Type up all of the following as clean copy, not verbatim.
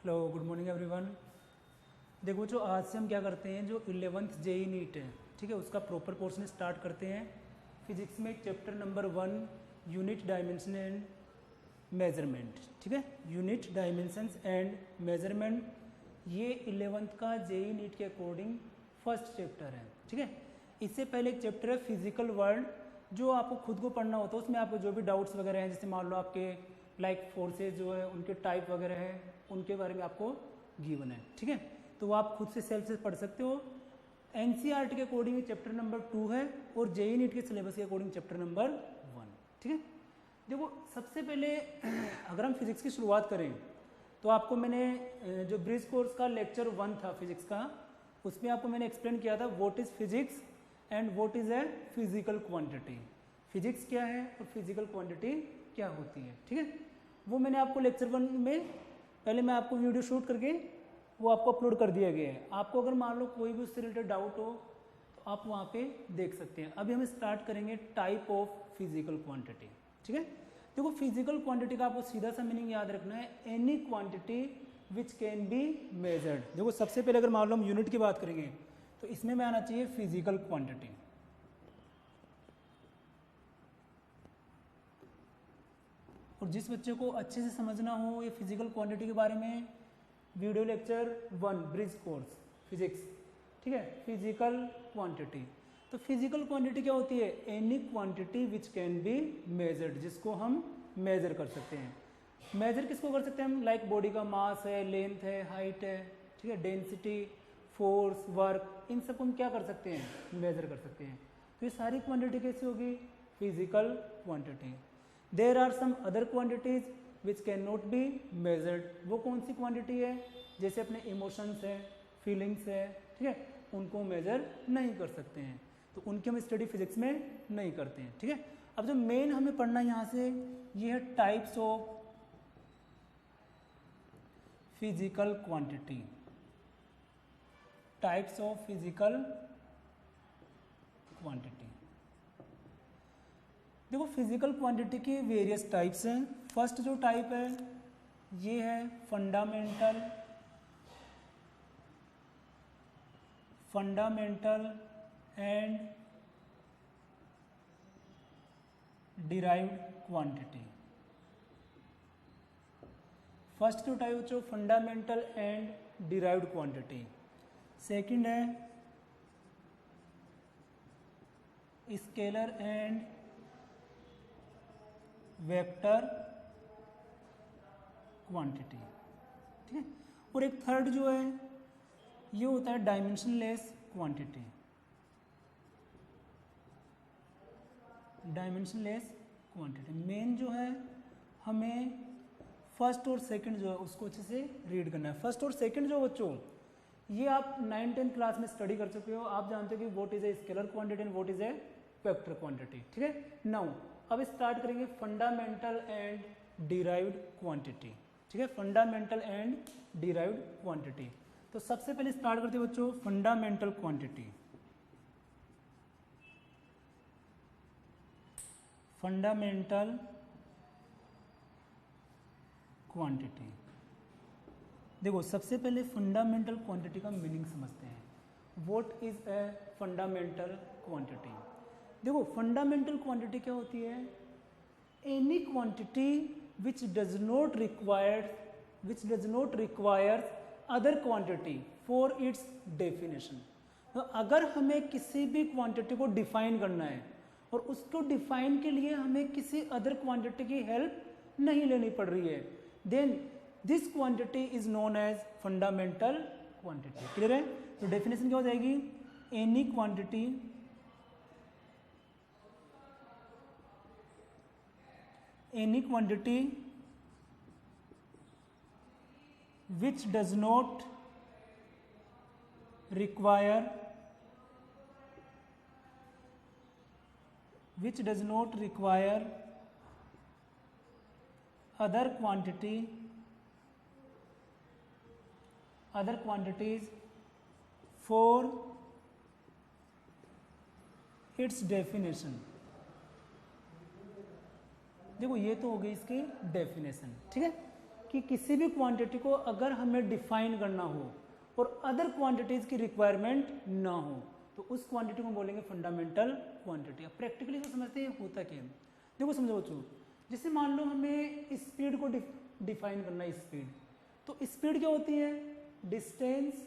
Hello good morning everyone. देखो जो आज से हम क्या करते हैं, जो 11th जेई नीट है, ठीक है, उसका प्रॉपर पोर्शन स्टार्ट करते हैं। फिजिक्स में chapter number 1 unit dimension and measurement, ठीक है, यूनिट डायमेंशंस एंड मेजरमेंट, ये 11th का जेई नीट के अकॉर्डिंग फर्स्ट चैप्टर है, ठीक है। इससे पहले एक चैप्टर है फिजिकल वर्ल्ड, जो आपको खुद को पढ़ना होता है। उसमें आपको जो भी डाउट्स वगैरह हैं, जैसे मान लो आपके लाइक फोर्सेज जो है उनके टाइप वगैरह है, उनके बारे में आपको गिवन है, ठीक है, तो वो आप खुद से सेल्फ से पढ़ सकते हो। एनसीईआरटी के अकॉर्डिंग चैप्टर नंबर 2 है और जेई नीट के सिलेबस के अकॉर्डिंग चैप्टर नंबर 1, ठीक है। देखो सबसे पहले अगर हम फिजिक्स की शुरुआत करें तो आपको मैंने जो ब्रिज कोर्स का लेक्चर 1 था फिजिक्स का, उसमें आपको मैंने एक्सप्लेन किया था what is physics and what is a physical quantity. Physics क्या है और फिजिकल क्वांटिटी क्या होती है, ठीक है। वो मैंने आपको लेक्चर 1 में पहले मैं आपको वीडियो शूट करके वो आपको अपलोड कर दिया गया है। आपको अगर मान लो कोई भी उससे रिलेटेड डाउट हो तो आप वहाँ पे देख सकते हैं। अभी हम स्टार्ट करेंगे टाइप ऑफ फिजिकल क्वांटिटी, ठीक है। देखो फिजिकल क्वांटिटी का आपको सीधा सा मीनिंग याद रखना है, any quantity which can be measured. देखो सबसे पहले अगर मान लो हम यूनिट की बात करेंगे तो इसमें में आना चाहिए फिजिकल क्वांटिटी। और जिस बच्चे को अच्छे से समझना हो ये फिजिकल क्वांटिटी के बारे में, video lecture 1 bridge course physics, ठीक है, फिजिकल क्वांटिटी। तो फिजिकल क्वांटिटी क्या होती है? Any quantity which can be measured, जिसको हम मेजर कर सकते हैं। मेजर किसको कर सकते हैं हम? लाइक बॉडी का मास है, लेंथ है, हाइट है, ठीक है, डेंसिटी, फोर्स, वर्क, इन सबको हम क्या कर सकते हैं? मेजर कर सकते हैं। तो ये सारी क्वांटिटी कैसी होगी? Physical quantity. There are some other quantities which can not be measured. वो कौन सी क्वांटिटी है? जैसे अपने इमोशंस है, फीलिंग्स है, ठीक है, उनको मेजर नहीं कर सकते हैं, तो उनकी हम स्टडी फिजिक्स में नहीं करते हैं, ठीक है। अब जो मेन हमें पढ़ना है यहाँ से ये है types of physical quantity. Types of physical quantity. देखो फिजिकल क्वांटिटी के वेरियस टाइप्स हैं। फर्स्ट जो टाइप है ये है fundamental and derived quantity. First जो टाइप जो fundamental and derived quantity. Second है स्केलर एंड वेक्टर क्वांटिटी, ठीक है। और एक थर्ड जो है ये होता है dimensionless quantity. Dimensionless quantity main जो है हमें फर्स्ट और सेकंड जो है उसको अच्छे से रीड करना है। फर्स्ट और सेकंड जो बच्चों ये आप 9th-10th क्लास में स्टडी कर चुके हो, आप जानते हो कि what is a scalar quantity and what is a vector quantity, ठीक है। नाउ अब स्टार्ट करेंगे फंडामेंटल एंड डिराइव्ड क्वांटिटी, ठीक है, फंडामेंटल एंड डिराइव्ड क्वांटिटी। तो सबसे पहले स्टार्ट करते हैं बच्चों फंडामेंटल क्वांटिटी। Fundamental quantity. देखो सबसे पहले फंडामेंटल क्वांटिटी का मीनिंग समझते हैं। What is a fundamental quantity? देखो फंडामेंटल क्वांटिटी क्या होती है? Any quantity which does not require other quantity for its definition. तो अगर हमें किसी भी क्वांटिटी को डिफाइन करना है और उसको डिफाइन के लिए हमें किसी अदर क्वांटिटी की हेल्प नहीं लेनी पड़ रही है, then this quantity is known as fundamental quantity. Clear है? तो डेफिनेशन क्या हो जाएगी? Any quantity which does not require other quantities for its definition। देखो ये तो हो गई इसकी डेफिनेशन, ठीक है। कि किसी भी क्वांटिटी को अगर हमें डिफाइन करना हो और अदर क्वांटिटीज की रिक्वायरमेंट ना हो तो उस क्वांटिटी को बोलेंगे फंडामेंटल क्वांटिटी। अब प्रैक्टिकली तो समझते हैं होता क्या है। देखो समझो बच्चों, जैसे मान लो हमें स्पीड को डिफाइन करना है स्पीड, तो स्पीड क्या होती है? Distance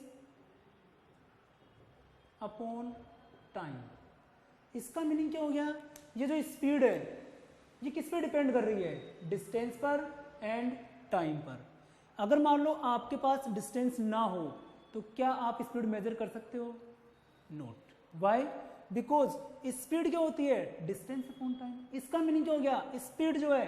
upon time. इसका मीनिंग क्या हो गया? ये जो स्पीड है ये किस पे डिपेंड कर रही है? डिस्टेंस पर एंड टाइम पर। अगर मान लो आपके पास डिस्टेंस ना हो तो क्या आप स्पीड मेजर कर सकते हो? नोट। वाई? बिकॉज स्पीड क्या होती है? Distance upon time. इसका मीनिंग क्या हो गया? स्पीड जो है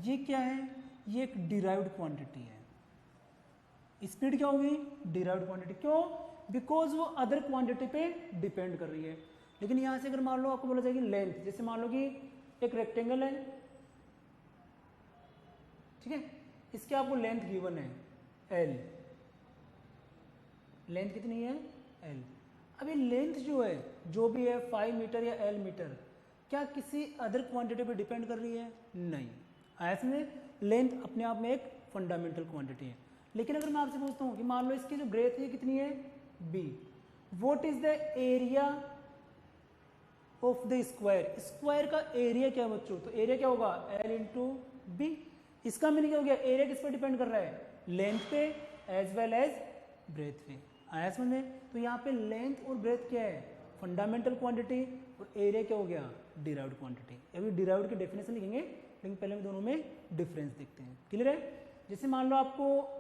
ये क्या है? ये एक डिराइव्ड क्वांटिटी है। स्पीड क्या होगी? Derived quantity. क्यों? बिकॉज वो अदर क्वांटिटी पे डिपेंड कर रही है। लेकिन यहां से अगर मान लो आपको बोला जाएगी लेंथ, जैसे मान लो कि एक रेक्टेंगल है, ठीक है, इसके आपको लेंथ गिवन है एल। लेंथ कितनी है? एल। अब ये लेंथ जो है, जो भी है 5 मीटर या एल मीटर, क्या किसी अदर क्वांटिटी पे डिपेंड कर रही है? नहीं। ऐसे लेंथ अपने आप में एक फंडामेंटल क्वांटिटी है। लेकिन अगर मैं आपसे पूछता हूँ कि मान लो इसकी जो ब्रेथ है कितनी है? B. What is the area of the square? Square का एरिया क्या है बच्चों? तो एरिया क्या होगा? L into B. इसका मीनिंग क्या हो गया? एरिया किस पे डिपेंड कर रहा है? लेंथ पे एज वेल एज ब्रेथ पे। आया समझ में? तो यहाँ पे लेंथ और ब्रेथ क्या है? फंडामेंटल क्वांटिटी, और एरिया क्या हो गया? Derived quantity. अभी डिराइव्ड की डेफिनेशन लिखेंगे, लेकिन पहले हम दोनों में डिफरेंस देखते हैं। क्लियर है? जैसे मान लो आपको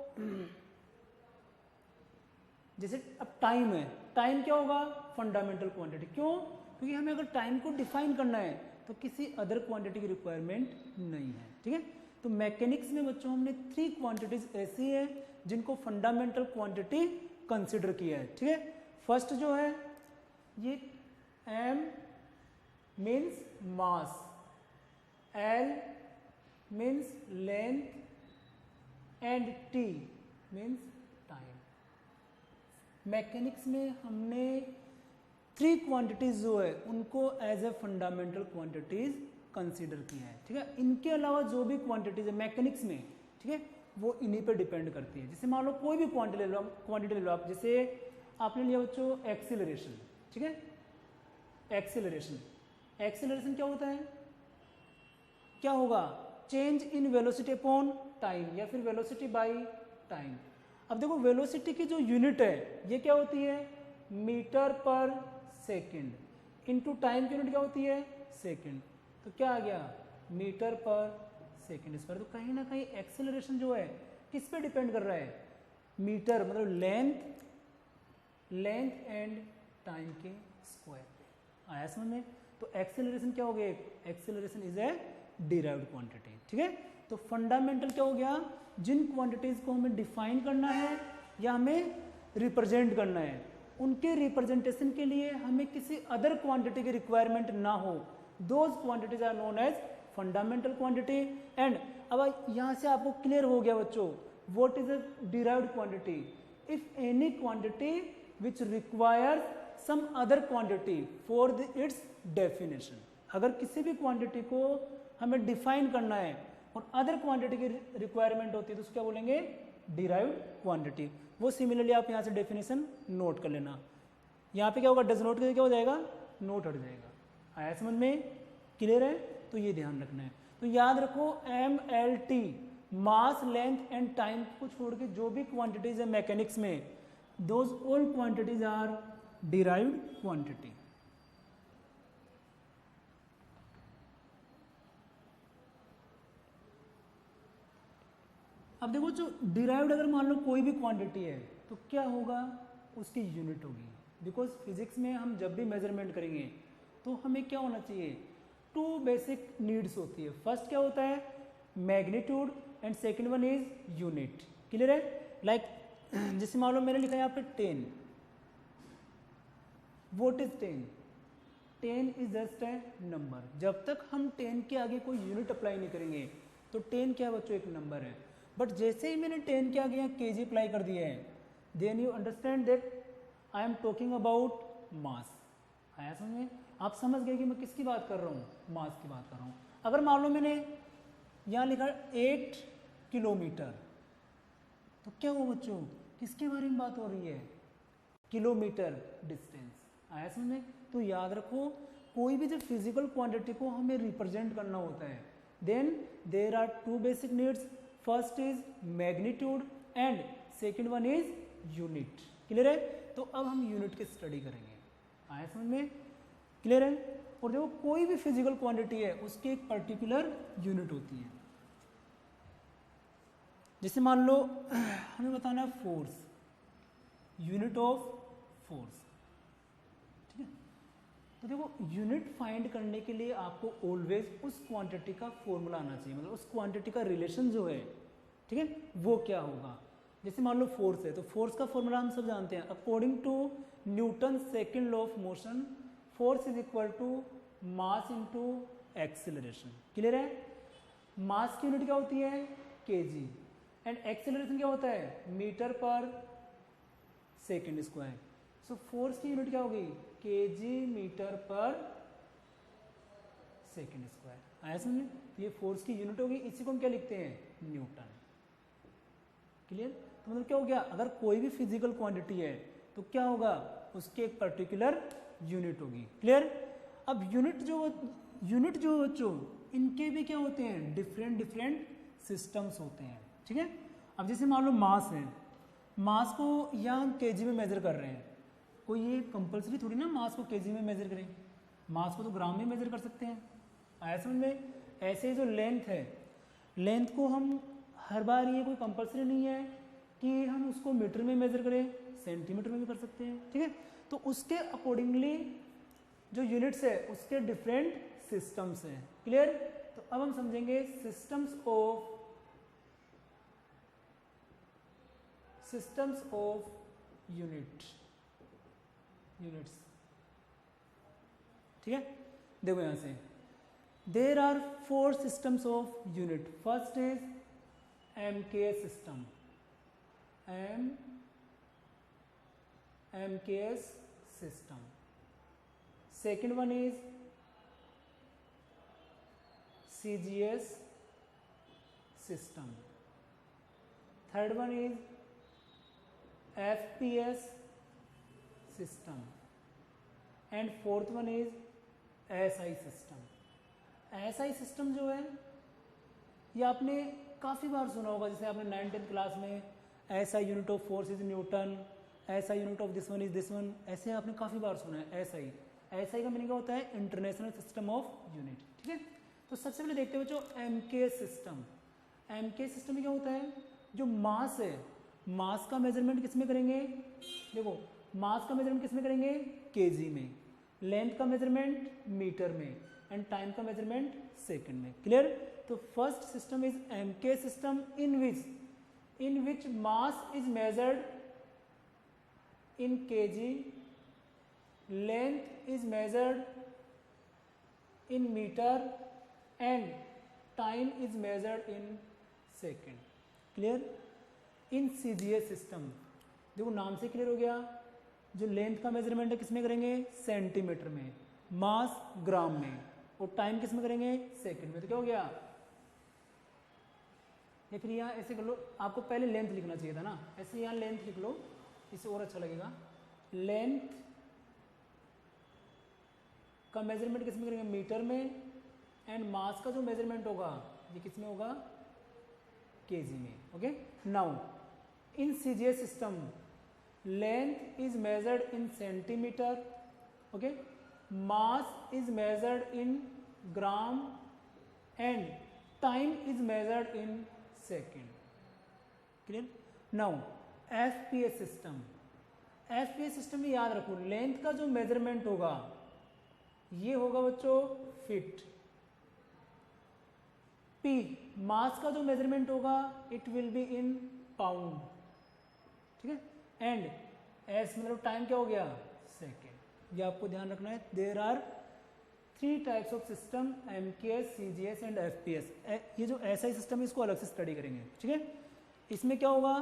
जैसे अब टाइम है, टाइम क्या होगा? Fundamental quantity. क्यों? क्योंकि हमें अगर टाइम को डिफाइन करना है तो किसी अदर क्वांटिटी की रिक्वायरमेंट नहीं है। ठीक है? तो मैकेनिक्स में बच्चों हमने 3 क्वांटिटीज ऐसी है जिनको फंडामेंटल क्वांटिटी कंसिडर किया है। ठीक है? फर्स्ट जो है ये m means mass, l means length and t means time. Mechanics में हमने 3 क्वांटिटीज जो है उनको as a fundamental quantities consider किया है। ठीक है? इनके अलावा जो भी क्वांटिटीज है मैकेनिक्स में, ठीक है, वो इन्हीं पे डिपेंड करती है। जैसे मान लो कोई भी क्वांटिटी ले लो आप, जैसे आपने लिया बच्चों एक्सीलरेशन। ठीक है? एक्सीलरेशन, एक्सीलरेशन क्या होता है? क्या होगा? Change in velocity upon time, या फिर वेलोसिटी बाय टाइम। अब देखो वेलोसिटी की जो यूनिट है ये क्या होती है? Metre per second, into time की यूनिट क्या होती है? सेकेंड। तो क्या आ गया? Metre per second square. तो कहीं ना कहीं एक्सेलरेशन जो है किस पे डिपेंड कर रहा है? मीटर मतलब लेंथ एंड टाइम के स्क्वायर पे। आया समझ में? तो एक्सेलरेशन क्या हो गया? Acceleration is a derived quantity. ठीक है? तो फंडामेंटल क्या हो गया? जिन क्वांटिटीज को हमें डिफाइन करना है या हमें रिप्रेजेंट करना है, उनके रिप्रेजेंटेशन के लिए हमें किसी अदर क्वांटिटी की रिक्वायरमेंट ना हो, those quantities are known as fundamental quantity. And अब यहाँ से आपको क्लियर हो गया बच्चों what is a derived quantity? If any quantity which requires some other quantity for its definition. अगर किसी भी क्वांटिटी को हमें डिफाइन करना है और अदर क्वांटिटी की रिक्वायरमेंट होती है तो उसको क्या बोलेंगे? Derived quantity. वो सिमिलरली आप यहाँ से डेफिनेशन नोट कर लेना। यहाँ पे क्या होगा? डज नोट करके क्या हो जाएगा? नोट हट जाएगा। आया समझ में? क्लियर है? तो ये ध्यान रखना है। तो याद रखो MLT, mass, length and time को छोड़ के जो भी क्वांटिटीज है मैकेनिक्स में, those all quantities are derived quantity. अब देखो जो डिराइव्ड अगर मान लो कोई भी क्वांटिटी है तो क्या होगा? उसकी यूनिट होगी। बिकॉज फिजिक्स में हम जब भी मेजरमेंट करेंगे तो हमें क्या होना चाहिए? 2 बेसिक नीड्स होती है। फर्स्ट क्या होता है? Magnitude, and second one is unit. Clear है? लाइक जैसे मान लो मैंने लिखा है यहाँ पे 10। What is 10? 10 is just a number. जब तक हम 10 के आगे कोई यूनिट अप्लाई नहीं करेंगे तो 10 क्या है बच्चों? एक नंबर है। बट जैसे ही मैंने 10 के आगे यहाँ kg अप्लाई कर दिया है, then you understand that I am talking about mass. आया समझ में? आप समझ गए कि मैं किसकी बात कर रहा हूँ? मास की बात कर रहा हूँ। अगर मान लो मैंने यहाँ लिखा 8 किलोमीटर, तो क्या हुआ बच्चों, किसके बारे में बात हो रही है, किलोमीटर डिस्टेंस। आया समझ में? तो याद रखो कोई भी जो फिजिकल क्वांटिटी को हमें रिप्रेजेंट करना होता है, then there are two basic needs, first is magnitude and second one is unit. Clear है? तो अब हम यूनिट की स्टडी करेंगे। आया समझ में? क्लियर है? और देखो कोई भी फिजिकल क्वांटिटी है उसकी एक पर्टिकुलर यूनिट होती है। जैसे मान लो हमें बताना है फोर्स, यूनिट ऑफ फोर्स। ठीक है? तो देखो यूनिट फाइंड करने के लिए आपको ऑलवेज उस क्वांटिटी का फॉर्मूला आना चाहिए, मतलब उस क्वांटिटी का रिलेशन जो है, ठीक है, वो क्या होगा। जैसे मान लो फोर्स है, तो फोर्स का फॉर्मूला हम सब जानते हैं, according to Newton second law of motion force is equal to mass into acceleration. Clear है? मास की यूनिट क्या होती है, केजी, एंड एक्सेलरेशन क्या होता है, metre per second square. So force की यूनिट क्या होगी, KG metre per second square. आया समझ? तो ये फोर्स की यूनिट होगी, इसी को हम क्या लिखते हैं, न्यूटन। क्लियर? तो मतलब क्या हो गया, अगर कोई भी फिजिकल क्वांटिटी है तो क्या होगा, उसकी एक पर्टिकुलर यूनिट होगी। क्लियर? अब यूनिट जो बच्चों इनके भी क्या होते हैं, डिफरेंट डिफरेंट सिस्टम्स होते हैं। ठीक है? अब जैसे मान लो मास है, मास को या हम केजी में मेजर कर रहे हैं, कोई ये कंपलसरी थोड़ी ना मास को केजी में मेजर करें, मास को तो ग्राम में मेजर कर सकते हैं। आया समझ में? ऐसे जो लेंथ है, लेंथ को हम हर बार, ये कोई कंपलसरी नहीं है कि हम उसको मीटर में मेजर करें, सेंटीमीटर में भी कर सकते हैं। ठीक है? तो उसके अकॉर्डिंगली जो यूनिट्स है उसके डिफरेंट सिस्टम्स हैं। क्लियर? तो अब हम समझेंगे सिस्टम्स ऑफ यूनिट्स। ठीक है? देखो यहां से there are 4 systems of unit. First is MKS system, MKS system. Second one is CGS system. Third one is FPS system. And fourth one is SI system. SI system जो है ये आपने काफ़ी बार सुना होगा, जैसे आपने 9th क्लास में SI unit of force is Newton, SI unit of this one is this one, ऐसे आपने काफ़ी बार सुना है। SI का मीनिंग क्या होता है, इंटरनेशनल सिस्टम ऑफ यूनिट। ठीक है? तो सबसे पहले देखते हुए जो MKS सिस्टम, MKS सिस्टम में क्या होता है, जो मास है, मास का मेजरमेंट किस में करेंगे, देखो मास का मेजरमेंट किस में करेंगे, केजी में, लेंथ का मेजरमेंट मीटर में, एंड टाइम का मेजरमेंट सेकंड में। क्लियर? तो first system is MKS system in which mass is measured in kg, length is measured in meter, and time is measured in second. Clear? In CGS system, देखो नाम से clear हो गया, जो length का measurement है किस में करेंगे, सेंटीमीटर में, मास ग्राम में, और टाइम किस में करेंगे, सेकंड में। तो क्या हो गया, या फिर यहाँ ऐसे कर लो, आपको पहले लेंथ लिखना चाहिए था ना, ऐसे यहाँ लेंथ लिख लो, इससे और अच्छा लगेगा। लेंथ का मेजरमेंट किस में करेंगे, मीटर में, एंड मास का जो मेजरमेंट होगा ये किस में होगा, केजी में। Okay? Now in CGS system length is measured in centimetre, okay, mass is measured in gram, and time is measured in second. Clear? Now FPS system, FPS system में याद रखो लेंथ का जो मेजरमेंट होगा ये होगा बच्चों फीट, P मास का जो मेजरमेंट होगा it will be in pound. ठीक है? एंड S मतलब टाइम क्या हो गया, सेकेंड। ये आपको ध्यान रखना है। There are 3 types of system, MKS, CGS and FPS। ये जो SI सिस्टम है इसको अलग से स्टडी करेंगे। ठीक है? इसमें क्या होगा,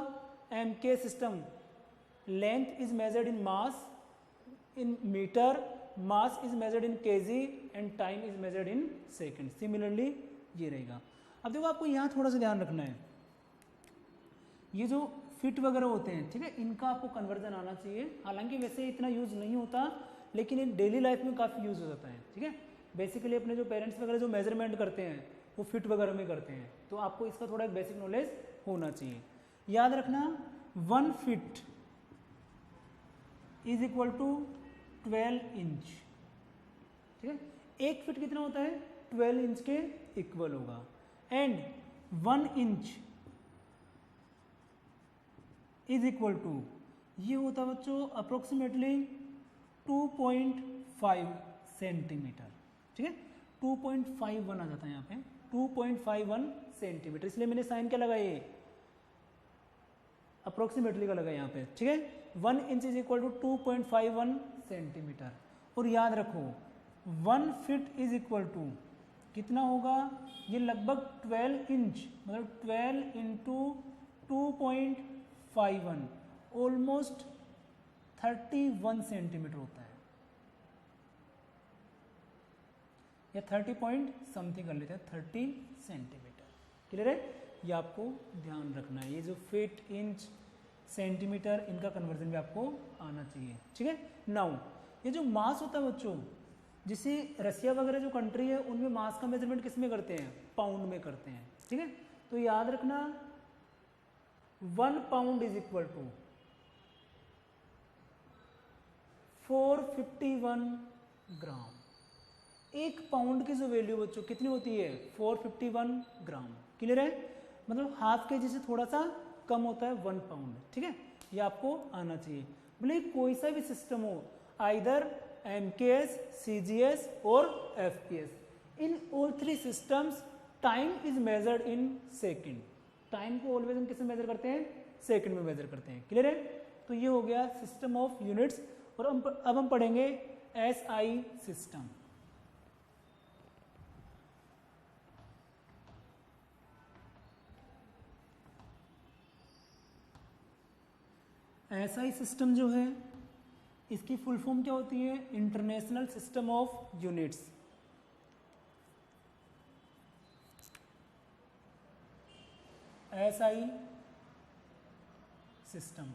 MKS system length is measured in mass in metre, mass is measured in KG, and time is measured in second. Similarly ये रहेगा। अब देखो आपको यहाँ थोड़ा सा ध्यान रखना है, ये जो फीट वगैरह होते हैं, ठीक है, इनका आपको कन्वर्जन आना चाहिए। हालांकि वैसे इतना यूज़ नहीं होता, लेकिन ये डेली लाइफ में काफ़ी यूज़ हो जाता है, ठीक है। बेसिकली अपने जो पेरेंट्स वगैरह जो मेजरमेंट करते हैं वो फिट वगैरह में करते हैं, तो आपको इसका थोड़ा एक बेसिक नॉलेज होना चाहिए। याद रखना 1 feet is equal to 12 inch, ठीक है। 1 फीट कितना होता है? 12 इंच के इक्वल होगा। And 1 inch is equal to, ये होता है बच्चों अप्रोक्सीमेटली 2.5 सेंटीमीटर, ठीक है। 2.51 आ जाता है यहाँ पे, 2.51 सेंटीमीटर, इसलिए मैंने साइन क्या लगाया, ये अप्रोक्सीमेटली का लगा यहाँ पे, ठीक है। 1 inch is equal to 2.51 centimetre. और याद रखो 1 फीट इज इक्वल टू कितना होगा, ये लगभग 12 इंच, मतलब 12 इंटू 2.51 ऑलमोस्ट 31 सेंटीमीटर होता है, या 30 पॉइंट समथिंग कर लेते हैं, 30 सेंटीमीटर। क्लियर है? ये आपको ध्यान रखना है, ये जो फीट इंच सेंटीमीटर इनका कन्वर्जन भी आपको आना चाहिए, ठीक है। नाउ ये जो मास होता है बच्चों, जैसे रसिया वगैरह जो कंट्री है उनमें मास का मेजरमेंट किस में करते हैं? पाउंड में करते हैं, ठीक है। तो याद रखना 1 pound is equal to 451 gram. 1 pound की जो वैल्यू बच्चों कितनी होती है? 451 ग्राम। क्लियर है? मतलब हाफ के जी से थोड़ा सा कम होता है 1 पाउंड, ठीक है। ये आपको आना चाहिए। बोले कोई सा भी सिस्टम हो, आइदर MKS, CGS और FPS, in all 3 systems time is measured in second. Time को ऑलवेज हम किसमें मेजर करते हैं? सेकेंड में मेजर करते हैं। क्लियर है? तो ये हो गया सिस्टम ऑफ यूनिट्स। और अब हम पढ़ेंगे SI सिस्टम। SI सिस्टम जो है इसकी फुल फॉर्म क्या होती है? International system of units. SI system,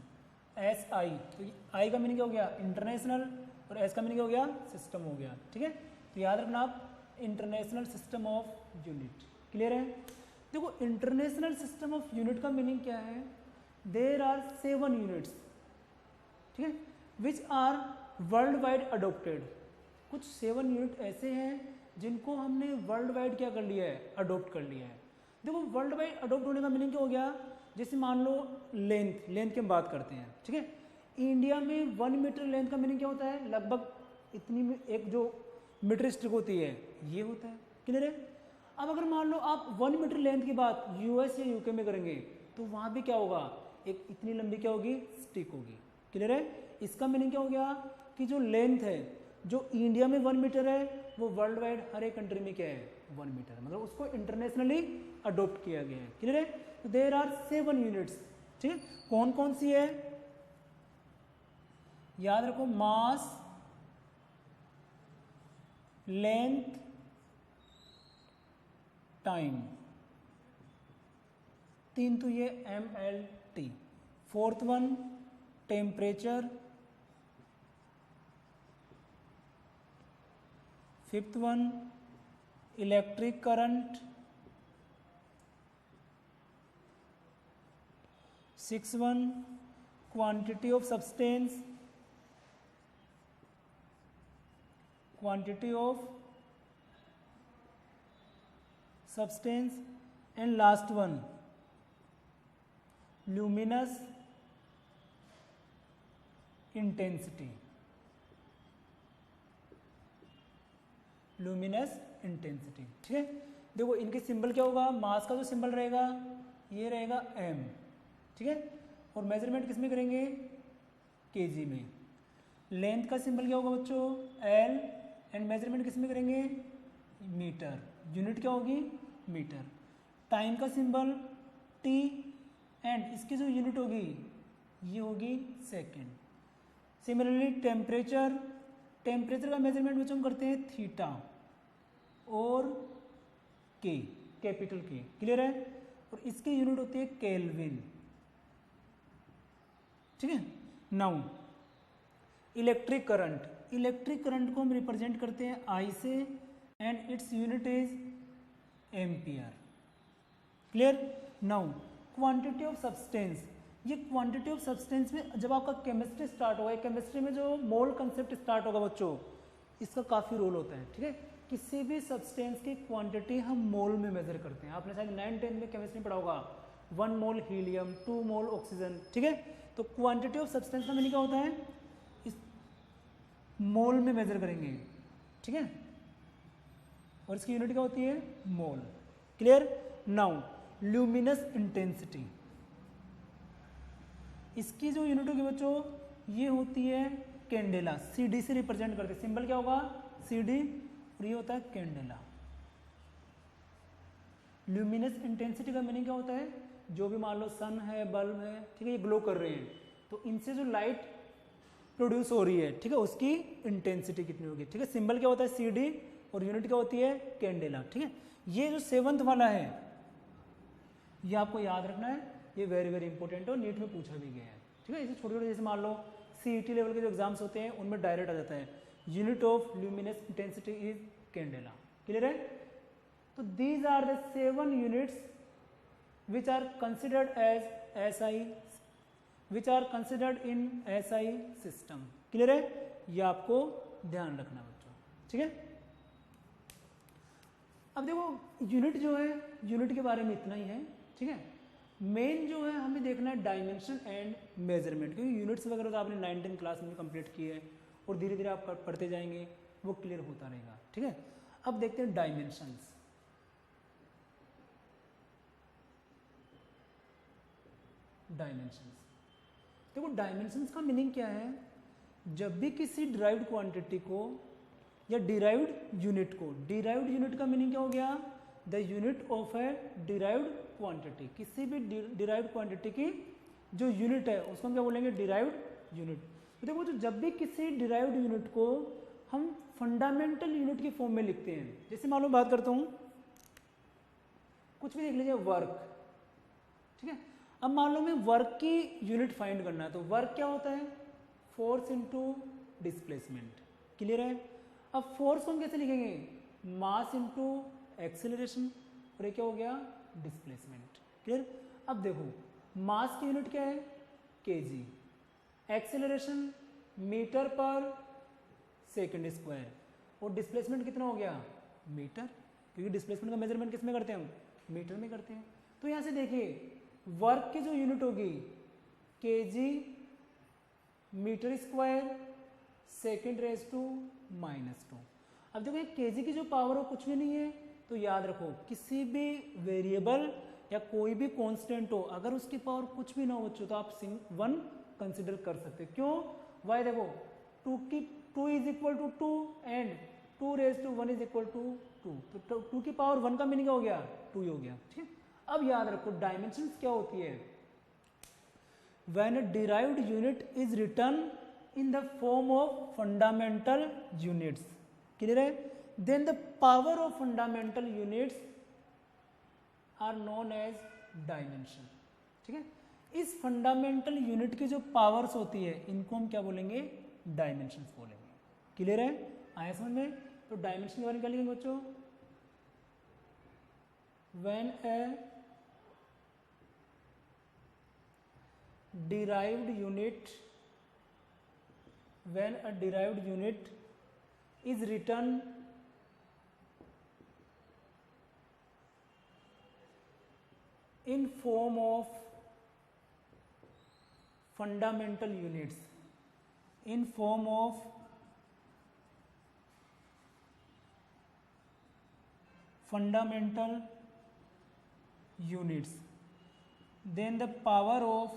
SI, तो I का मीनिंग क्या हो गया? इंटरनेशनल, और S का मीनिंग हो गया? सिस्टम हो गया, ठीक है। तो याद रखना आप international system of unit. Clear है? देखो इंटरनेशनल सिस्टम ऑफ यूनिट का मीनिंग क्या है? देयर आर 7 यूनिट्स, ठीक है, which are world wide adopted. कुछ 7 यूनिट ऐसे हैं जिनको हमने वर्ल्ड वाइड क्या कर लिया है? अडोप्ट कर लिया है। देखो वर्ल्ड वाइड अडोप्ट होने का मीनिंग क्या हो गया? जैसे मान लो लेंथ की हम बात करते हैं, ठीक है। इंडिया में 1 मीटर लेंथ का मीनिंग क्या होता है? लगभग इतनी में एक जो मीटर स्टिक होती है ये होता है। क्लियर है? अब अगर मान लो आप 1 मीटर लेंथ की बात US या UK में करेंगे तो वहाँ भी क्या होगा? एक इतनी लंबी क्या होगी? स्टिक होगी। क्लियर है? इसका मीनिंग क्या हो गया कि जो लेंथ है जो इंडिया में 1 मीटर है वो वर्ल्ड वाइड हर एक कंट्री में क्या है? 1 मीटर, मतलब उसको इंटरनेशनली अडोप्ट किया गया है। क्लियर है? तो देयर आर 7 यूनिट्स, ठीक है। कौन कौन सी है? याद रखो मास, लेंथ, टाइम, 3 तो ये MLT। 4th one temperature, 5th one electric current, 6th one quantity of substance, quantity of substance, and last one luminous intensity, luminous intensity, ठीक है। देखो इनके सिंबल क्या होगा? मास का जो सिंबल रहेगा ये रहेगा M, ठीक है, और मेजरमेंट किस में करेंगे? kg में। लेंथ का सिंबल क्या होगा बच्चों? L, एंड मेजरमेंट किस में करेंगे? मीटर। यूनिट क्या होगी? मीटर। टाइम का सिंबल T, एंड इसकी जो यूनिट होगी ये होगी सेकेंड। सिमिलरली टेम्परेचर, टेम्परेचर का मेजरमेंट बच्चों हम करते हैं थीटा और K, कैपिटल K। क्लियर है? और इसकी यूनिट होती है केल्विन। ठीक है। नाउ इलेक्ट्रिक करंट को हम रिप्रेजेंट करते हैं आई से and its unit is ampere. Clear. Now quantity of substance, ये क्वांटिटी ऑफ सब्सटेंस में जब आपका केमिस्ट्री स्टार्ट होगा, केमिस्ट्री में जो मोल कंसेप्ट स्टार्ट होगा बच्चों, इसका काफ़ी रोल होता है। ठीक है, किसी भी सब्सटेंस की क्वांटिटी हम मोल में मेजर करते हैं। आपने शायद 9-10 में केमिस्ट्री पढ़ा होगा 1 मोल हीलियम, 2 मोल ऑक्सीजन। ठीक है, तो क्वांटिटी ऑफ सब्सटेंस का मीनिंग क्या होता है, इस मोल में मेजर करेंगे। ठीक है, और इसकी यूनिट क्या होती है, मोल। क्लियर। नाउ ल्यूमिनस इंटेंसिटी, इसकी जो यूनिट होगी बच्चों ये होती है कैंडेला, CD से रिप्रेजेंट करते हैं। सिंबल क्या होगा, CD, और ये होता है कैंडेला। ल्यूमिनस इंटेंसिटी का मीनिंग क्या होता है, जो भी मान लो सन है, बल्ब है, ठीक है, ये ग्लो कर रहे हैं, तो इनसे जो लाइट प्रोड्यूस हो रही है, ठीक है, उसकी इंटेंसिटी कितनी होगी। ठीक है, सिंबल क्या होता है CD, और यूनिट क्या होती है कैंडेला। ठीक है, ये जो 7th वाला है ये आपको याद रखना है, ये वेरी वेरी इंपॉर्टेंट है और नीट में पूछा भी गया है। ठीक है, इसे छोटे छोटे जैसे मान लो CET लेवल के जो एग्जाम्स होते हैं उनमें डायरेक्ट आ जाता है, unit of luminous intensity is candela. Clear है। तो these are the 7 units which are considered as SI, which are considered in SI system. Clear है, ये आपको ध्यान रखना बच्चों। ठीक है, अब देखो यूनिट जो है, यूनिट के बारे में इतना ही है। ठीक है, मेन जो है हमें देखना है डायमेंशन एंड मेजरमेंट, क्योंकि यूनिट्स वगैरह तो आपने 9-10 क्लास में कंप्लीट की है और धीरे धीरे आप पढ़ते जाएंगे, वो क्लियर होता रहेगा। ठीक है, अब देखते हैं डायमेंशंस। डायमेंशंस, देखो डायमेंशंस का मीनिंग क्या है, जब भी किसी डिराइव्ड क्वांटिटी को या डिराइव्ड यूनिट को, डिराइव्ड यूनिट का मीनिंग क्या हो गया, the unit of A derived quantity, किसी भी डिराइव्ड क्वांटिटी की जो यूनिट है उसको हम क्या बोलेंगे, डिराइव्ड यूनिट। तो देखो जब भी किसी डिराइव्ड यूनिट को हम फंडामेंटल यूनिट की फॉर्म में लिखते हैं, जैसे मान लो बात करता हूं, कुछ भी देख लीजिए वर्क। ठीक है, अब मान लो मैं वर्क की यूनिट फाइंड करना है, तो वर्क क्या होता है, फोर्स इनटू डिस्प्लेसमेंट। क्लियर है। अब फोर्स को हम कैसे लिखेंगे, मास इनटू एक्सेलरेशन, और ये क्या हो गया, डिस्प्लेसमेंट। क्लियर। अब देखो मास की यूनिट क्या है, kg, एक्सेलरेशन मीटर पर सेकंड स्क्वायर, और डिस्प्लेसमेंट कितना हो गया, मीटर, क्योंकि डिस्प्लेसमेंट का मेजरमेंट किस में करते हैं हम, मीटर में करते हैं। तो यहां से देखिए वर्क की जो यूनिट होगी kg metre square second raise to -2। अब देखो ये kg की जो पावर हो कुछ भी नहीं है, तो याद रखो किसी भी वेरिएबल या कोई भी कांस्टेंट हो, अगर उसकी पावर कुछ भी ना हो तो आप 1 कंसिडर कर सकते हो। क्यों, वाई देखो 2 is equal to 2 and 2 raise to 1 is equal to 2, तो 2 की पावर 1 का मीनिंग हो गया 2 ही हो गया। ठीक। अब याद रखो डायमेंशंस क्या होती है, when a derived unit is written in the form of fundamental units, clear है, then the power of fundamental units are known as dimension। ठीक है, इस फंडामेंटल यूनिट की जो पावर्स होती है इनको हम क्या बोलेंगे, डायमेंशंस बोलेंगे। क्लियर है, आया समझ में। तो डायमेंशन के बारे में क्या लिखेंगे बच्चों, when a derived unit is written in form of fundamental units, in form of fundamental units, then the power of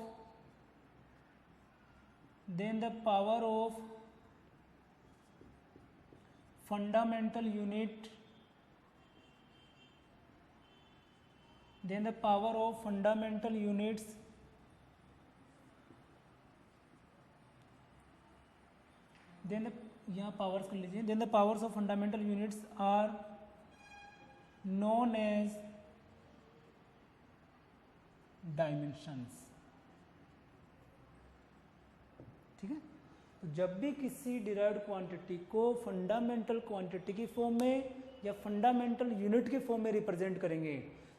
fundamental unit, then the power of fundamental units then the यहाँ powers कर लीजिए, then the powers of fundamental units are known as dimensions। ठीक है। तो जब भी किसी derived quantity को फंडामेंटल क्वांटिटी की फॉर्म में या फंडामेंटल यूनिट के फॉर्म में रिप्रेजेंट करेंगे,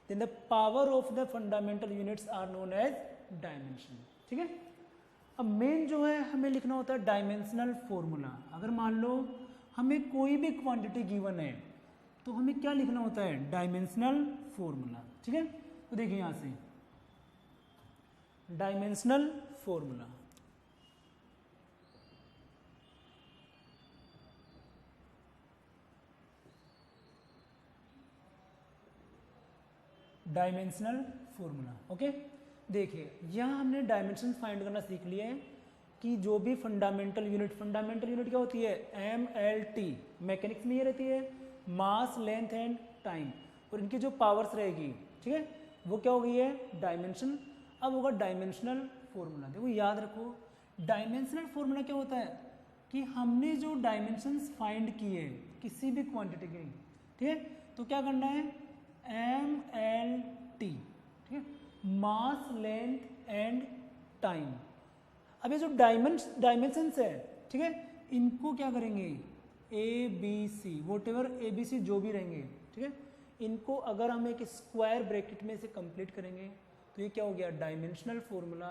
then the power of the fundamental units are known as dimension. ठीक है। अब मेन जो है हमें लिखना होता है डायमेंशनल फॉर्मूला। अगर मान लो हमें कोई भी क्वांटिटी गिवन है तो हमें क्या लिखना होता है, डायमेंशनल फॉर्मूला। ठीक है। तो देखिए यहां से dimensional formula, dimensional formula. Okay, देखिए यहाँ हमने डायमेंशन फाइंड करना सीख लिया है कि जो भी फंडामेंटल यूनिट क्या होती है, MLT, मैकेनिक्स में ये रहती है, मास लेंथ एंड टाइम, और इनकी जो पावर्स रहेगी, ठीक है, वो क्या हो गई है, डायमेंशन। अब होगा डायमेंशनल फॉर्मूला। देखो याद रखो, डायमेंशनल फॉर्मूला क्या होता है कि हमने जो डायमेंशंस फाइंड किए किसी भी क्वांटिटी के, ठीक है, तो क्या करना है, MLT, ठीक है, मास लेंथ एंड टाइम। अब ये जो डायमेंशंस है, ठीक है, इनको क्या करेंगे, ABC, वॉटेवर ABC जो भी रहेंगे, ठीक है, इनको अगर हम एक स्क्वायर ब्रैकेट में से कंप्लीट करेंगे तो ये क्या हो गया, dimensional formula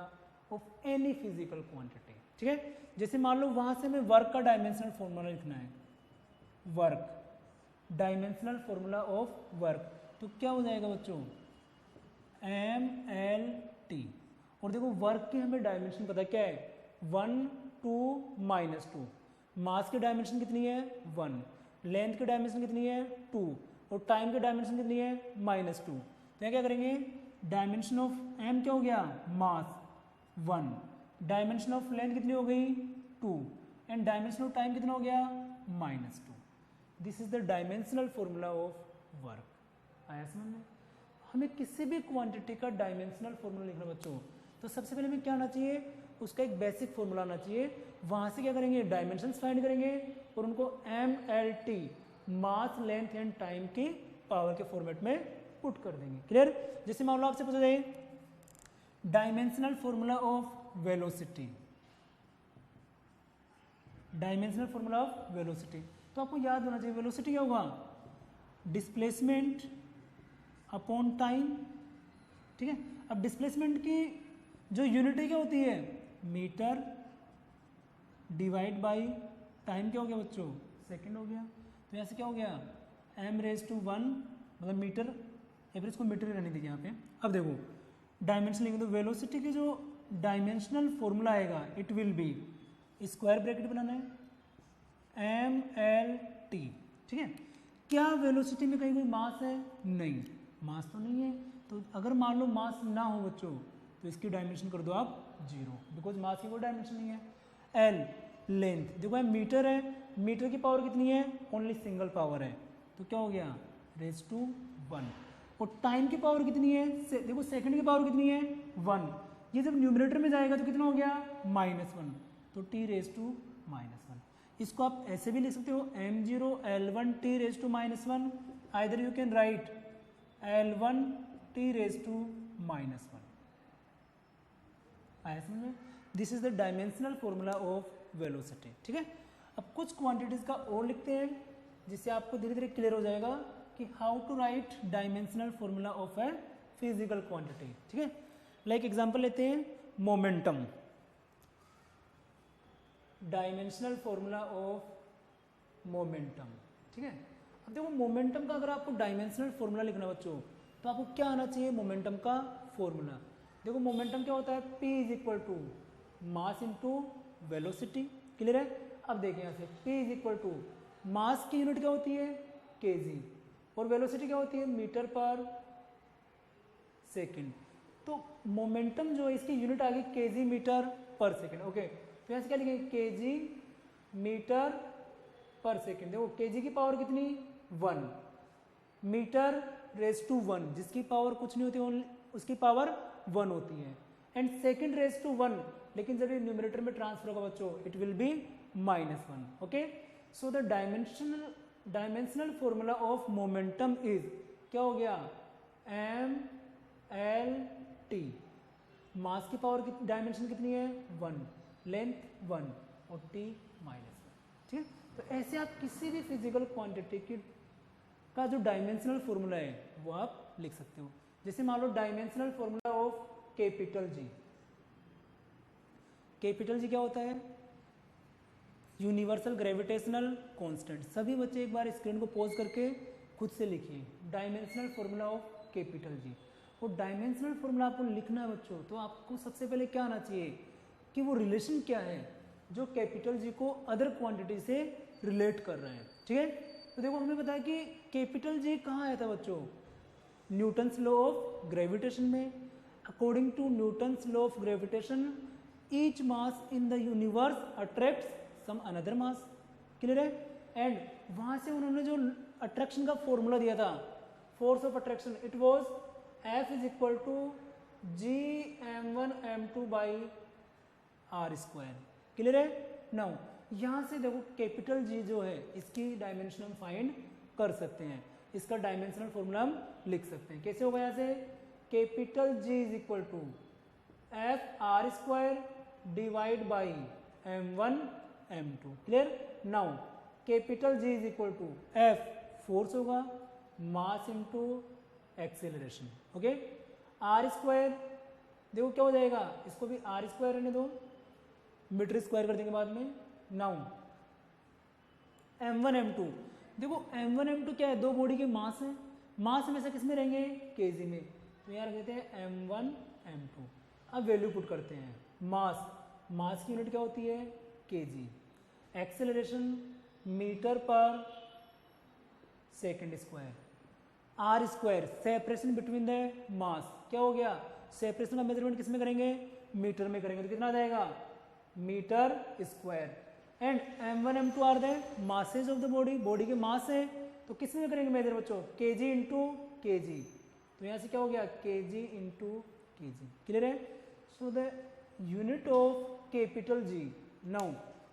of any physical quantity. ठीक है। जैसे मान लो वहां से हमें वर्क का डायमेंशनल फॉर्मूला लिखना है, work, dimensional formula of work, तो क्या हो जाएगा बच्चों, MLT। और देखो वर्क की हमें डायमेंशन पता क्या है, 1 2 -2, मास की डायमेंशन कितनी है, 1, लेंथ की डायमेंशन कितनी है, 2, और टाइम की डायमेंशन कितनी है, -2। तो यहाँ क्या करेंगे, डायमेंशन ऑफ M क्या हो गया, मास 1, डायमेंशन ऑफ लेंथ कितनी हो गई, 2, एंड डायमेंशन ऑफ टाइम कितना हो गया, -2। This is the dimensional formula of work. आया समझ में। हमें किसी भी क्वांटिटी का डायमेंशनल फॉर्मूला लिखना बच्चों, तो सबसे पहले हमें क्या आना चाहिए, उसका एक बेसिक फॉर्मूला आना चाहिए। वहां से क्या करेंगे, डायमेंशंस फाइंड करेंगे और उनको MLT, mass length and time की पावर के फॉर्मेट में पुट कर देंगे। क्लियर। जैसे मान लो आपसे पूछा जाए dimensional formula of velocity, dimensional formula of velocity, तो आपको याद होना चाहिए वेलोसिटी क्या होगा, डिस्प्लेसमेंट अपॉन टाइम। ठीक है। अब डिस्प्लेसमेंट की जो यूनिट क्या होती है, मीटर, डिवाइड बाई टाइम क्या हो गया बच्चों, सेकंड हो गया। तो यहाँ से क्या हो गया, m⁻⁴ मतलब मीटर, या फिर इसको मीटर ही रहने दीजिए यहाँ पे। अब देखो डायमेंशन लिखेंगे तो वेलोसिटी की जो डायमेंशनल फॉर्मूला आएगा, it will be, square bracket बनाना है, MLT। ठीक है। क्या वेलोसिटी में कहीं कोई मास है, नहीं, मास तो नहीं है। तो अगर मान लो मास ना हो बच्चों तो इसकी डायमेंशन कर दो आप 0, बिकॉज मास की कोई डायमेंशन नहीं है। L लेंथ, देखो ये मीटर है, मीटर की पावर कितनी है, ओनली सिंगल पावर है, तो क्या हो गया, raised-1। और टाइम की पावर कितनी है, देखो सेकंड की पावर कितनी है, 1। ये जब न्यूमरेटर में जाएगा तो कितना हो गया, -1, तो t⁻⁻1। इसको आप ऐसे भी लिख सकते हो, m0 L1 t⁻⁻1, either you can write L1 t⁻⁻1। आया समझ में। This is the dimensional formula of velocity. ठीक है। अब कुछ क्वांटिटीज का और लिखते हैं जिससे आपको धीरे धीरे क्लियर हो जाएगा कि how to write dimensional formula of a physical quantity. ठीक है। लाइक एग्जांपल लेते हैं, momentum, dimensional formula of momentum. ठीक है। अब देखो मोमेंटम का अगर आपको डायमेंशनल फॉर्मूला लिखना बच्चों, तो आपको क्या आना चाहिए, मोमेंटम का फॉर्मूला। देखो मोमेंटम क्या होता है, P = mass into velocity. Clear है। अब देखिए यहाँ से P = मास की यूनिट क्या होती है, kg, और वेलोसिटी क्या होती है, मीटर पर सेकेंड। तो मोमेंटम जो है इसकी यूनिट आ गई kg metre per second. Okay, तो यहाँ से क्या लिखेंगे, kg मीटर पर सेकेंड। देखो kg की पावर कितनी, 1, मीटर raised-1 जिसकी पावर कुछ नहीं होती, उसकी पावर 1 होती है, एंड सेकेंड raised-1, लेकिन जब ये न्यूमरेटर में ट्रांसफर होगा बच्चों, it will B -1। Okay, so the dimensional formula of momentum is, क्या हो गया, MLT। मास की पावर की डायमेंशन कितनी है, 1, लेंथ 1 और t माइनस 1, ठीक है। तो ऐसे आप किसी भी फिजिकल क्वांटिटी की का जो डायमेंशनल फॉर्मूला है वो आप लिख सकते हो। जैसे मान लो dimensional formula of capital G, capital G क्या होता है? Universal gravitational constant. सभी बच्चे एक बार स्क्रीन को पॉज करके खुद से लिखिए डायमेंशनल फॉर्मूला ऑफ कैपिटल जी। और डायमेंशनल फॉर्मूला आपको लिखना है बच्चों, तो आपको सबसे पहले क्या आना चाहिए कि वो रिलेशन क्या है जो कैपिटल जी को अदर क्वांटिटी से रिलेट कर रहे हैं, ठीक है। तो देखो हमें पता है कि कैपिटल जी कहाँ आया था बच्चों? न्यूटन्स लॉ ऑफ ग्रेविटेशन में। According to Newton's law of gravitation each mass in the universe attracts some another mass, clear है। एंड वहां से उन्होंने जो अट्रैक्शन का फॉर्मूला दिया था, force of attraction, it was F is equal to G m1 m2 by R square, clear है। Now यहाँ से देखो कैपिटल जी जो है इसकी डायमेंशन हम फाइंड कर सकते हैं, इसका डायमेंशनल फॉर्मूला हम लिख सकते हैं। कैसे होगा? यहाँ से capital G is equal to F R square divide by m1 m2, clear. Now capital G is equal to F force होगा, mass into acceleration, okay. R square देखो क्या हो जाएगा, इसको भी आर स्क्वायर रहने दो, मीटर स्क्वायर कर देंगे बाद में। नाउ m1 m2, देखो m1 m2 क्या है? दो बॉडी के मास है, मास हमेशा किस में रहेंगे? केजी में। तो यहाँ रख देते हैं m1 m2। अब वैल्यू पुट करते हैं। मास की यूनिट क्या होती है? KG. Acceleration metre per second square. R square separation between the mass, क्या हो गया? सेपरेशन का मेजरमेंट किस में करेंगे? मीटर में करेंगे, तो कितना आ जाएगा? Metre square. And m1 m2 are the masses of the body, body के मास है, तो किस में करेंगे मेजर बच्चों? KG into KG. तो यहाँ से क्या हो गया? केजी इंटू केजी, क्लियर है। So the unit of capital ji. Now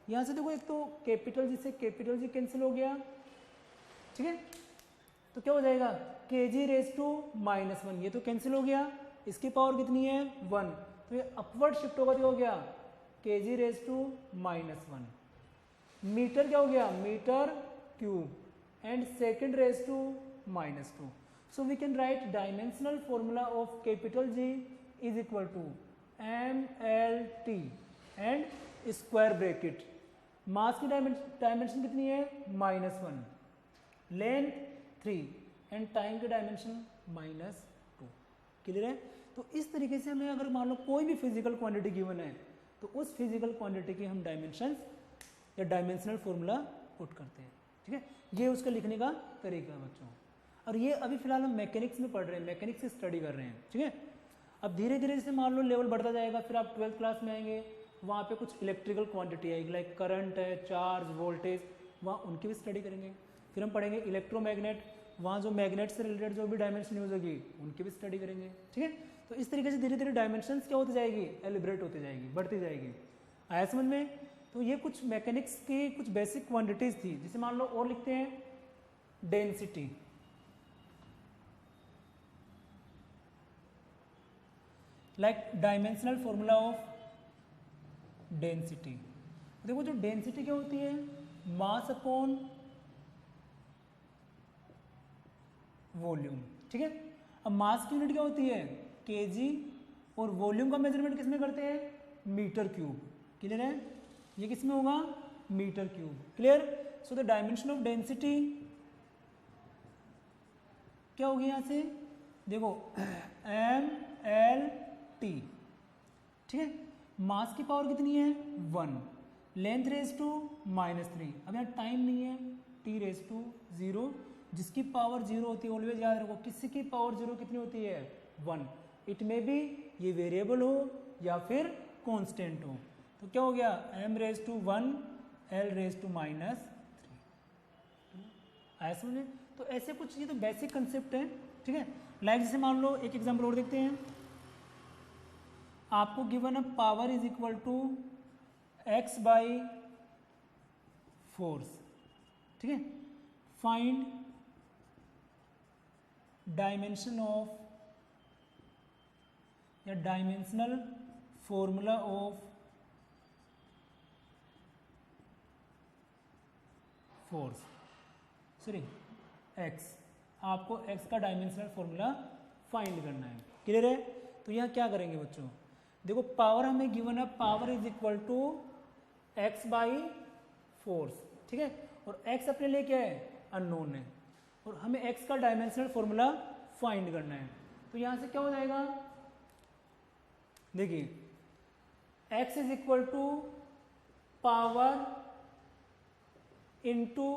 यहाँ से देखो, एक तो कैपिटल जी से कैपिटल जी कैंसिल हो गया, ठीक है। तो क्या हो जाएगा? के जी रेज टू माइनस 1, ये तो कैंसिल हो गया, इसकी पावर कितनी है? 1, तो ये अपवर्ड शिफ्ट होगा, क्या हो गया? K G raise to minus 1। Metre क्या हो गया? Metre cube. And second raise to minus 2। So we can write dimensional formula of capital G is equal to MLT and square bracket. Mass की dimension कितनी है? -1, length 3 and time की dimension -2, clear है। तो इस तरीके से हमें अगर मान लो कोई भी फिजिकल क्वांटिटी गिवन है तो उस फिजिकल क्वांटिटी के हम डायमेंशंस या डायमेंशनल फॉर्मूला पुट करते हैं, ठीक है। ये उसका लिखने का तरीका है बच्चों। और ये अभी फिलहाल हम मैकेनिक्स में पढ़ रहे हैं, मैकेनिक्स से स्टडी कर रहे हैं, ठीक है। अब धीरे धीरे जैसे मान लो लेवल बढ़ता जाएगा, फिर आप 12th क्लास में आएंगे, वहाँ पे कुछ इलेक्ट्रिकल क्वांटिटी आएगी, लाइक करंट है, चार्ज, वोल्टेज, वहाँ उनकी भी स्टडी करेंगे। फिर हम पढ़ेंगे इलेक्ट्रोमैग्नेट, वहाँ जो मैग्नेट से रिलेटेड जो भी डायमेंशन यूज होगी उनकी भी स्टडी करेंगे, ठीक है। तो इस तरीके से धीरे धीरे डायमेंशंस क्या होती जाएगी? एलिब्रेट होती जाएगी, बढ़ती जाएगी। आया समझ में? तो ये कुछ मैकेनिक्स की कुछ बेसिक क्वांटिटीज थी। जैसे मान लो और लिखते हैं density, like dimensional formula of density. देखो जो डेंसिटी क्या होती है? मास अपॉन वॉल्यूम, ठीक है। अब मास की यूनिट क्या होती है? केजी, और वॉल्यूम का मेजरमेंट किस में करते हैं? मीटर क्यूब, क्लियर है। ये किस में होगा? Metre cube, clear. So the dimension of density क्या होगी? यहाँ से देखो MLT, ठीक है। मास की पावर कितनी है? 1, लेंथ रेज टू -3। अब यहाँ टाइम नहीं है, T रेज टू 0, जिसकी पावर 0 होती है, ऑलवेज याद रखो, किसी की पावर 0 कितनी होती है? 1। इट मे बी ये वेरिएबल हो या फिर कांस्टेंट हो। तो क्या हो गया? m raise to 1, L raise to -3। आया समझ में? तो ऐसे कुछ, ये तो बेसिक कंसेप्ट है, ठीक है। लाइक जैसे मान लो एक एग्जाम्पल और देखते हैं। आपको given a power is equal to x by force, ठीक है। फाइंड डायमेंशन ऑफ या dimensional formula of force, sorry X, आपको एक्स का डायमेंशनल फॉर्मूला फाइंड करना है। क्लियर है? तो यहाँ क्या करेंगे बच्चों, देखो पावर हमें गिवन है, power is equal to X by force, ठीक है, और एक्स अपने लिए क्या है, अननोन है, और हमें एक्स का डायमेंशनल फॉर्मूला फाइंड करना है। तो यहाँ से क्या हो जाएगा, देखिए X is equal to power into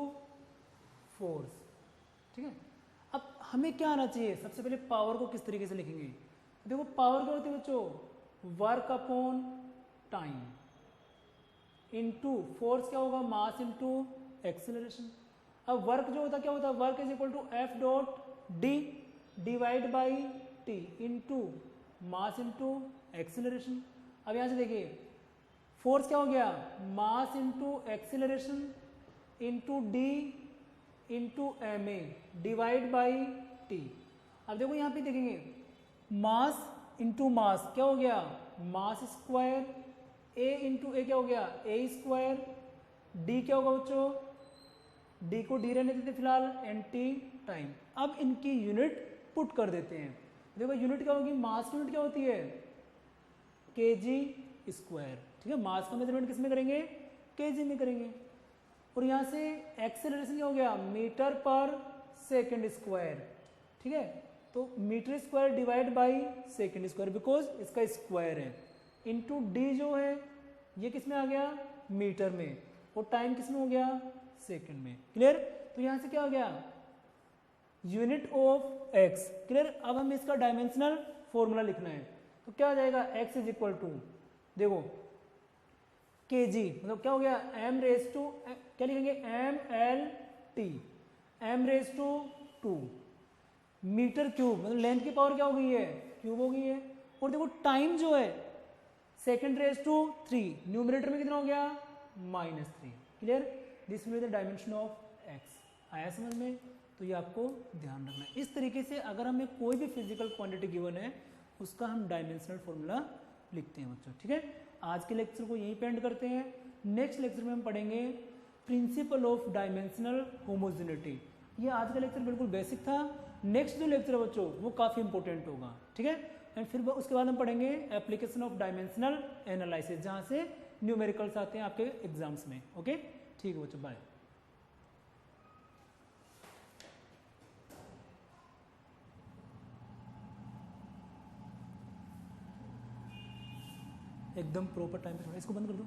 force, ठीक है। अब हमें क्या आना चाहिए, सबसे पहले पावर को किस तरीके से लिखेंगे, देखो पावर क्या होती है बच्चों, work upon time into force क्या होगा, मास इनटू एक्सेलरेशन। अब वर्क जो होता क्या होता है, work is equal to F dot D divide by T into mass into acceleration. अब यहाँ से देखिए फोर्स क्या हो गया, mass into acceleration into D into M A divide by T. अब देखो यहाँ पे देखेंगे मास इंटू मास क्या हो गया, मास स्क्वायर, ए इंटू ए क्या हो गया, ए स्क्वायर, डी क्या होगा बच्चों, डी को डी रहने देते फिलहाल, एन टी टाइम। अब इनकी यूनिट पुट कर देते हैं, देखो यूनिट क्या होगी, मास की यूनिट क्या होती है, के जी स्क्वायर, ठीक है, मास का मेजरमेंट किस में करेंगे, के जी में करेंगे। और यहाँ से एक्सेलरेशन क्या हो गया, मीटर पर सेकेंड स्क्वायर, ठीक है, तो metre square divide by second square because इसका स्क्वायर है, इनटू डी जो है ये किस में आ गया, मीटर में, और टाइम किस में हो गया, सेकेंड में। क्लियर? तो यहाँ से क्या हो गया, यूनिट ऑफ एक्स। क्लियर? अब हमें इसका डायमेंशनल फॉर्मूला लिखना है, तो क्या आ जाएगा, एक्स इज इक्वल टू, देखो के जी मतलब क्या हो गया, एम रेज टू क्या लिखेंगे, M L T, M raise to 2 metre cube, मतलब लेंथ की पावर क्या हो गई है, क्यूब हो गई है। और देखो टाइम जो है सेकेंड रेज टू 3, न्यूमरेटर में कितना हो गया, -3। Clear? This will be the dimension of x. आया समझ में? तो ये आपको ध्यान रखना है। इस तरीके से अगर हमें कोई भी फिजिकल क्वांटिटी गिवन है उसका हम डायमेंशनल फॉर्मूला लिखते हैं बच्चों, ठीक है। आज के लेक्चर को यहीं पे एंड करते हैं। नेक्स्ट लेक्चर में हम पढ़ेंगे प्रिंसिपल ऑफ डायमेंशनल होमोजेनिटी। ये आज का लेक्चर बिल्कुल बेसिक था। नेक्स्ट जो लेक्चर है बच्चों वो काफ़ी इंपॉर्टेंट होगा, ठीक है। एंड फिर उसके बाद हम पढ़ेंगे एप्लीकेशन ऑफ डायमेंशनल एनालिसिस, जहाँ से न्यूमेरिकल्स आते हैं आपके एग्जाम्स में। ओके, ठीक है बच्चों, बाय। एकदम प्रॉपर टाइम पे, इसको बंद कर दो।